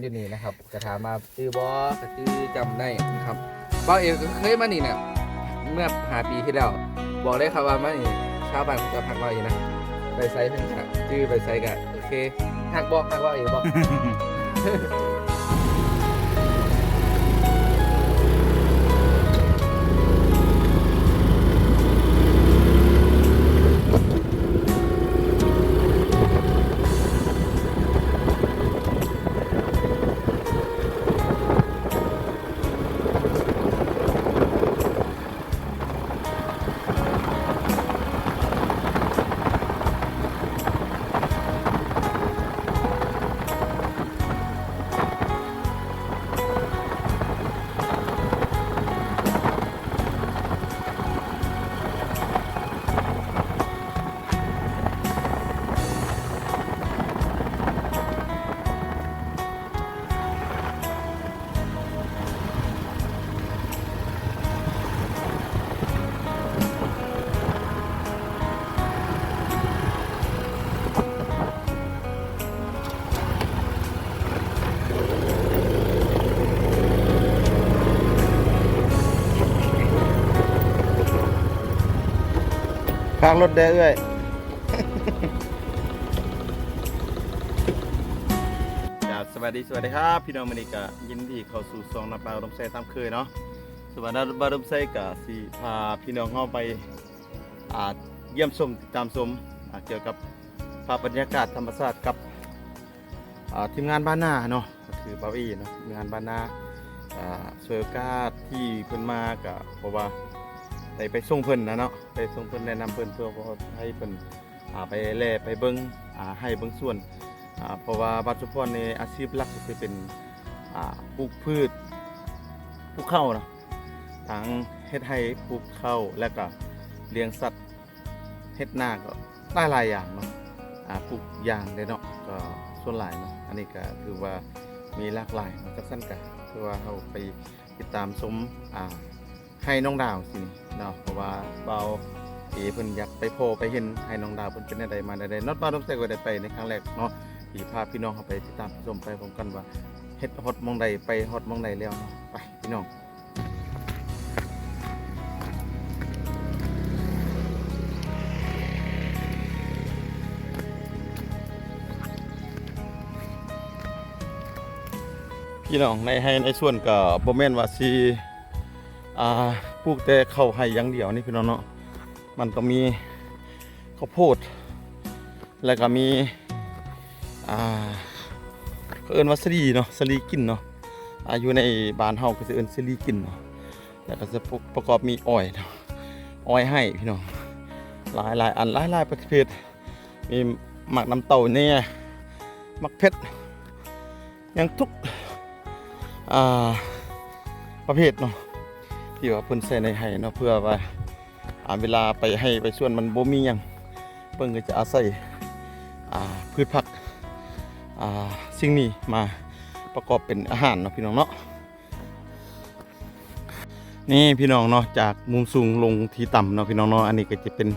อยู่นี่นะครับกระถามมาชื่อบอก็ชื่อจำได้นะครับบ้าเอกก็เคยมานี่เนี่ยเมื่อ5 ปีที่แล้วบอกเลยครับว่ามานี่ชาวบ้านเขาจะพักเราอยู่นะไปไซส์เพิ่นกะชื่อไปไซส์กะโอเคหักบอกเอกบอก ข้างรถได้เอ้ย สวัสดีครับพี่น้องมณีกะยินดีเข้าสู่ซองน้ำปลาดมไส้ตามเคยเนาะสวัสดีบาดมไส้กะสิพาพี่น้องเข้าไปเยี่ยมชมติดตามชมเกี่ยวกับภาพบรรยากาศธรรมชาติกับทีมงานบ้านนาเนาะก็คือบาวี่เนาะทีมงานบ้านนาสวยโอกาสที่เพิ่นมากะเพราะว่าได้ไปส่งเพิ่นนะเนาะไปส่งเพิ่นแนะนำเพิ่นเพื่อให้เพิ่นไปแลไปเบิ่งให้เบิ่งส่วนเพราะว่าบัดซุพรในอาชีพหลักก็คือเป็นปลูกพืชปลูกข้าวเนาะทั้งเฮ็ดให้ปลูกข้าวและก็เลี้ยงสัตว์เฮ็ดนาก็หลายอย่างเนาะปลูกยางได้เนาะก็ส่วนหลายเนาะอันนี้ก็ถือว่ามีหลากหลายเนาะจักซั่นก็คือว่าเฮาไปติดตามชมให้น้องดาวสิเนาะเพราะว่าเบาเพิ่นอยากไปโพไปเห็นให้น้องดาวเพิ่นเป็นจังไดมาได้น็อตบ้านดมไส้ก็ได้ไปในครั้งแรกเนาะที่พาพี่น้องเข้าไปติดตามชมไปพร้อมกันว่าเฮ็ดฮอตมองใดไปฮอตมองใดแล้วเนาะไปพี่น้องพี่น้องในส่วนก็บ่แม่นว่าสิปลูกแต่ข้าวให้อย่างเดียวนี่พี่น้องเนาะมันก็มีข้าวโพดแล้วก็มีก็เอิ้นว่าสลีเนาะสลีกินเนาะอยู่ในบ้านเฮาก็จะเอิ้นสลีกินเนาะแล้วก็จะประกอบมีอ้อยเนาะอ้อยให้พี่น้องหลายอันหลายประเภทมีหมักน้ำเต้าเนี่ยหมักเพชรยังทุกประเภทเนาะที่ว่าเพิ่นใส่ในไห้เนาะเพื่อว่าเวลาไปให้ไปส่วนมันบ่มีหยังเพิ่นก็จะอาศัยพืชผักสิ่งนี้มาประกอบเป็นอาหารเนาะพี่น้องเนาะนี่พี่น้องเนาะจากมุมสูงลงที่ต่ำเนาะพี่น้องเนาะอันนี้ก็จะเป็น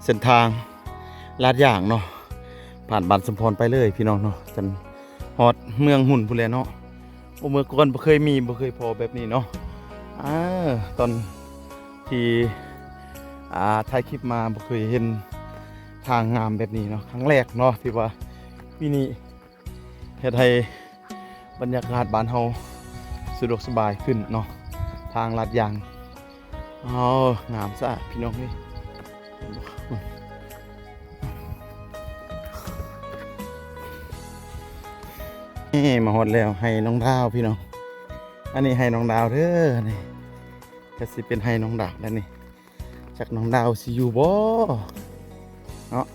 เส้นทางลาดยางเนาะผ่านบ้านสมพรไปเลยพี่น้องเนาะจนฮอดเมืองหุ่นพุ่นแหละเนาะเมื่อก่อนบ่เคยพอแบบนี้เนาะตอนที่ถ่ายคลิปมาบ่เคยเห็นทางงามแบบนี้เนาะครั้งแรกเนาะที่ว่าปีนี้เฮ็ดให้บรรยากาศบ้านเฮาสะดวกสบายขึ้นเนาะทางลาดยางงามซะพี่น้องเฮ้ยนี่มาฮอดแล้วให้น้องดาวพี่น้องอันนี้ให้น้องดาวเด้อนี่ก็สิเป็นให้น้องดาวแล้วนี่จากน้องดาวสิอยู่บ่เนาะ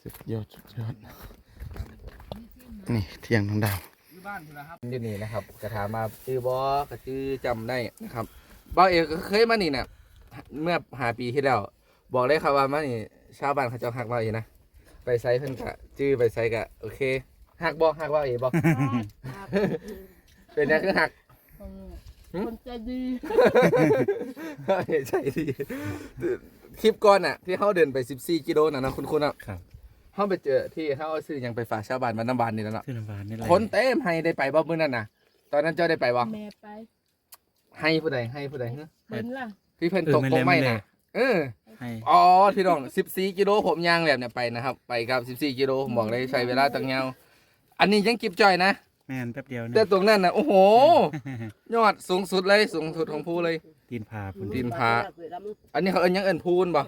สุดยอดนี่เที่ยงน้องดาวอยู่นี่นะครับกระถามมาชื่อบอก็ชื่อจำได้นะครับบ้าเอกก็เคยมานี่เนี่ยเมื่อ5 ปีที่แล้วบอกเลยครับว่ามานี่ชาวบ้านเขาจะหักเราอยู่นะไปไซส์เพิ่นกะชื่อไปไซส์กะโอเคหักบอกว่าเอกบอกเป็นยังคือหักคนใจดีใจดี คลิปก่อนน่ะที่เขาเดินไป14กิโลน่ะนะคุณอ่ะ ครับ เขาไปเจอที่เขาเอาซื้อหยังไปฝากชาวบ้านบ้านน้ำบานนี่แล้วเนาะ ชื่อน้ำบานนี่แหละ คนเต็มให้ได้ไปบ่มื้อนั้นน่ะ ตอนนั้นเจ้าได้ไปบ่ แม่ไป ให้ผู้ใดฮะ เพิ่นล่ะ พี่เพิ่นตกตกไม่น่ะเออ ให้ อ๋อพี่น้อง14กิโลผมย่างแบบเนี่ยไปนะครับ ไปครับ14กิโลผมบอกเลยใช้เวลาตั้งยาวอันนี้ยังกิบจ่อยนะ แม่นแป๊บเดียวนะ แต่ตรงนั้นน่ะโอ้โหยอดสูงสุดเลยสูงสุดของภูเลย ตีนผาพุ่น ดินพา อันนี้เขาเอิ้นหยังเอิ้นพูนบ่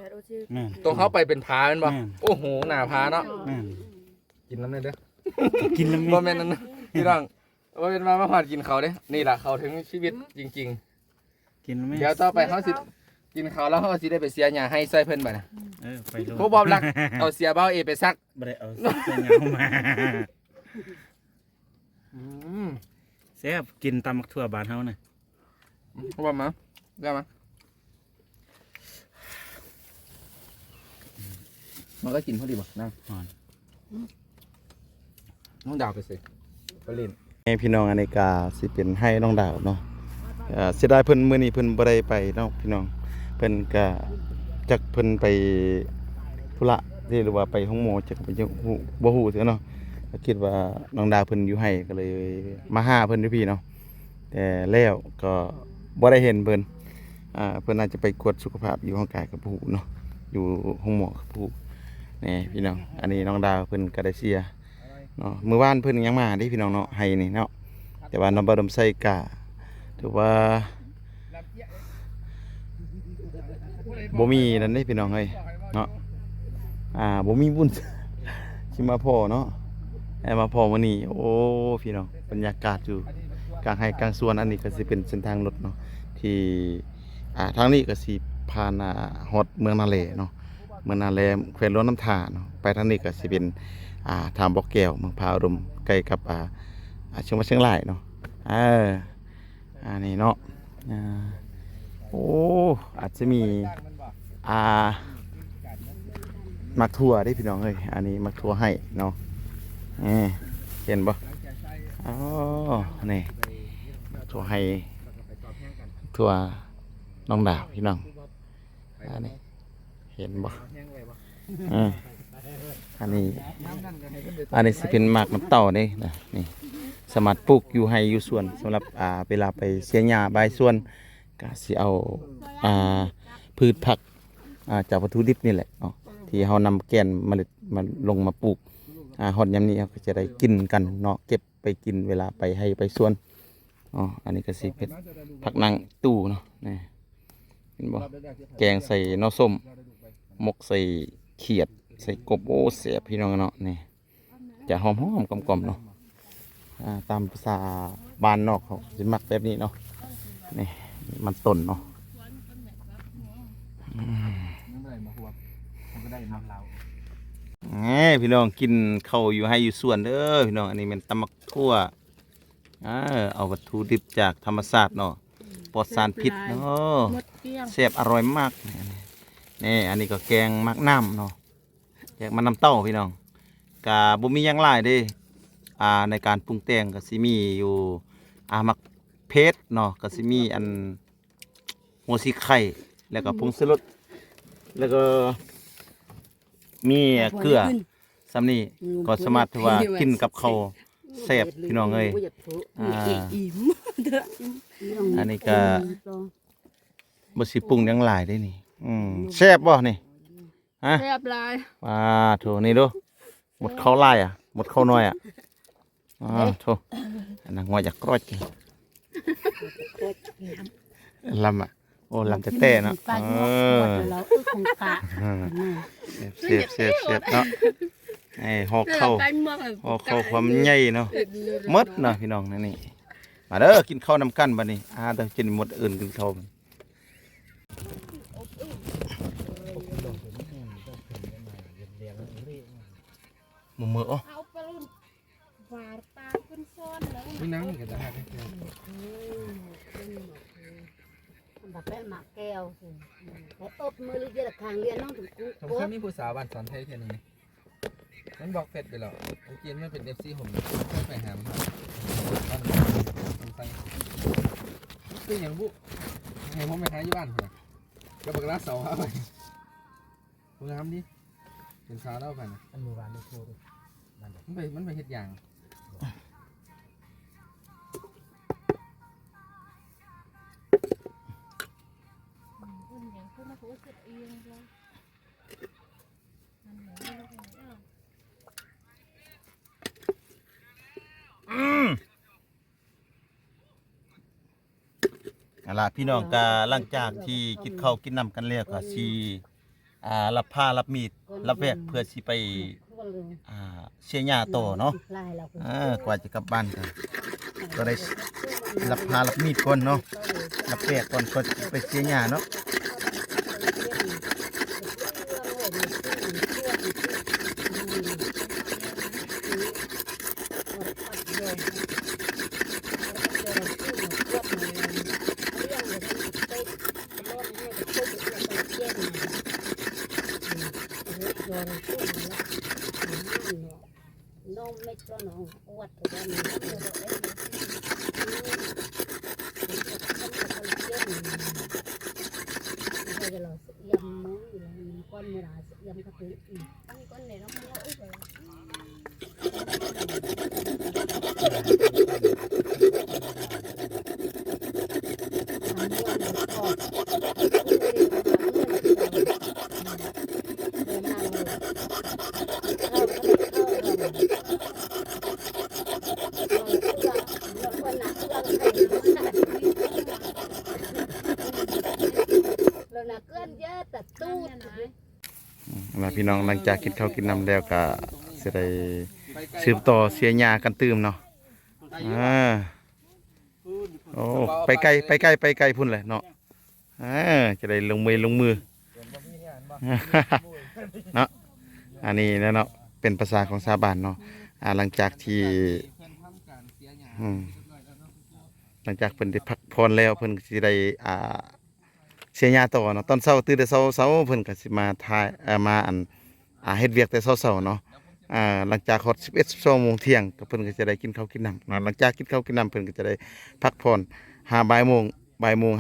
แม่น ตรงเขาไปเป็นพาแม่นบ่ แม่น โอ้โหหน้าพาเนาะ แม่น กินน้ำเลยเด้อ กินแล้ว บ่ แม่ แม่นนั่นนะพี่น้องบ่เป็นมาหอดกินเขาเด้นี่ล่ะเขาถึงชีวิตจริง กินแล้วแม่ ๆ เดี๋ยวต่อไปเขาสิกินเขาแล้วเขาสิได้ไปเสียหญ้าให้ใส่เพิ่นบัดน่ะ ไปโลด ผู้บอบรักเอาเสียเบ้าเอไปซัก บ่ได้เอาเส้นเหงามา อืม แซ่บกินตำมักทั่วบ้านเฮาน่ะ ว่ามาได้มามันก็กินพอดีบ่นะ อ่อน น้องดาวไปสิไปเล่น ให้พี่น้องอันนี้ก็สิเป็นให้น้องดาวเนาะเสียดายเพิ่นมื้อนี้เพิ่นบ่ได้ไปเนาะพี่น้องเพิ่นก็จักเพิ่นไปธุระที่หรือว่าไปห้องหมอจักไปจังฮู้บ่ฮู้เถอะเนาะก็คิดว่าน้องดาวเพิ่นอยู่ให้ก็เลยมาหาเพิ่นอยู่พี่เนาะแต่แล้วก็บ่ได้เห็นเพิ่นเพิ่นอาจจะไปกวดสุขภาพอยู่ห้องกายกับผู้เนาะอยู่ห้องหมอกับผู้นี่พี่น้องอันนี้น้องดาวเพิ่นก็ได้เสียเนาะมื้อวานเพิ่นยังมาเด้พี่น้องเนาะให้นี่เนาะแต่ว่าน้องบ่ดมใส่กะถือว่าบ่มีนั่นเด้พี่น้องเอ้ยเนาะบ่มีบุญ สิมาพ่อเนาะให้มาพ่อมื้อนี้โอ้พี่น้องบรรยากาศอยู่กลางไร่กลางสวนอันนี้ก็สิเป็นเส้นทางรถเนาะที่ทางนี้ก็สิผ่านฮอดเมืองนาแลเนาะเมืองนาแลแขวงหลวงน้ำท่าเนาะไปทางนี้ก็สิเป็นทางบ่อแก้วเมืองพาอุดมใกล้กับเชียงใหม่เชียงรายเนาะนี่เนาะโอ้อาจจะมีมักทั่วได้พี่น้องเอ้ยอันนี้มักทั่วให้เนาะเห็นบ่อ๋อนี่มักทั่วให้ทั่วน้องดาวพี่น้องอันนี้เห็นบ่อันนี้สิเป็นหมากน้ำเต้านี่นะนี่สามารถปลูกอยู่ให้อยู่สวนสำหรับเวลาไปเสียหญ้าบายสวนก็สิเอาพืชผักจากวัตถุดิบนี่แหละเนาะที่เฮานำแกนเมล็ดมาลงมาปลูกฮอดยามนี้เราก็จะได้กินกันเนาะเก็บไปกินเวลาไปให้ไปสวนอันนี้ก็สิเป็นผักนางตู้เนาะนี่เห็นบ่แกงใส่หน่อส้มหมกใส่เขียดใส่กบโอ้แซ่บพี่น้องเนาะนี่จะหอมๆกลมๆเนาะตามภาษาบ้านนอกเขาสิมักแบบนี้เนาะนี่มันต้นเนาะพี่น้องกินข้าวอยู่ให้อยู่ส่วนเด้อพี่น้องอันนี้เป็นตำมักทั่วเอาวัตถุดิบจากธรรมชาติเนาะปลอดสารพิษเนาะแซ่บอร่อยมากนี่อันนี้ก็แกงมักน้ำเนาะแกงมันน้ำเต้าพี่น้องกะบ่มีหยังหลายเด้ในการปรุงแต่งก็สิมีอยู่มักเพชรเนาะก็สิมีอันหัวสีไข่แล้วก็ผงชูรสแล้วก็มีเกลือซ้ำนี่ก็สามารถที่ว่ากินกับข้าวแซ่บพี่น้องเอ้ยอันนี้ก็บ่สิปรุงหยังหลายได้นี่แซ่บบ่นี่ฮะ แซ่บหลาย โถนี่ดูหมดข้าวลายหมดข้าวน้อยโถอันนั้นงอยจากกรอดกินลำโอ้ลำแต่เนาะเสียบเนาะห่อเข้าความใหญ่เนาะมดเนาะพี่น้องนี่มาเด้อกินข้าวนำกันบัดนี้เดี๋ยวกินหมดอื่นกินข้าวมือเอาไปรุ่นวาตาขึ้นซ้อนแล้ว นี่น้ำนี่ก็ได้ แบบแหมากแก้วสิแต่อบมือเลยจะทางเรียนน้องถึงกู ผมเคยมีผู้สาวบ้านสอนไทยแค่นี้มันบอกเฟซไปแล้วเมื่อกี้มันเป็น FC ผมไปหามันครับคืออย่างบุให้ผมไปหาอยู่บ้านเถอะก็บอกรักเสาครับ งามดิเป็นสาวเล่ากัน อันมือวานไม่โทษนั่นแหละ มันไปเฮ็ดอย่าง อุ่นอย่างพวกนักหัวเสร็จเองเลยมันเหนียวไม่รู้เป็นอ้าว เอาล่ะพี่น้องก็หลังจากที่กินข้าวกินน้ำกันแล้วก็สิรับผ้ารับมีดรับแวกเพื่อสิไปเชียร์หญ้าต่อเนาะกว่าจะกลับบ้านก็ได้รับผ้ารับมีดก่อนเนาะรับแวกก่อนก็ไปเชียร์หญ้าเนาะน้องไม่ก็น้องอวดตัวนี้เรายำมุ้งอยู่ก้อนเวลายำกะทิอันนี้ก้อนไหนน้องไม่รู้เลยพี่น้องหลังจากกินข้าวกินน้ำแล้วก็จะได้สืบต่อเสียหญ้ากันตื่มเนาะโอ้ไปไกลพุ่นเลยเนาะจะได้ลงมือเนาะอันนี้แล้วเนาะเป็นภาษาของชาวบ้านเนาะหลังจากที่หลังจากเพิ่นได้พักผ่อนแล้วเพิ่นก็สิได้เสียหญ้าต่อเนาะตอนเช้าตื่นแต่เช้าเพิ่นก็สิมาถ่ายมาเฮ็ดเวียกแต่เช้าๆเนาะหลังจากฮอด11-12 โมงเที่ยงก็เพิ่นก็จะได้กินข้าวกินน้ำเนาะหลังจากกินข้าวกินน้ำเพิ่นก็จะได้พักผ่อนบ่ายโมงบ่ายโมง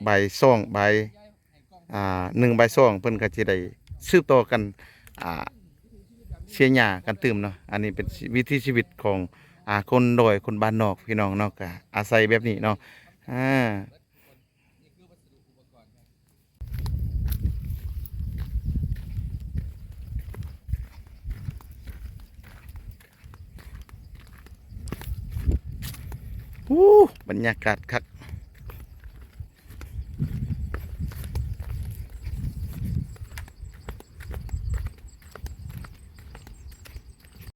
บ่ายสองบ่าย1บ่าย2เพิ่นก็จะได้สืบต่อกันเสียหญ้ากันตื่มเนาะอันนี้เป็นวิถีชีวิตของคนดอยคนบ้านนอกพี่น้องเนาะก็อาศัยแบบนี้เนาะบรรยากาศคัก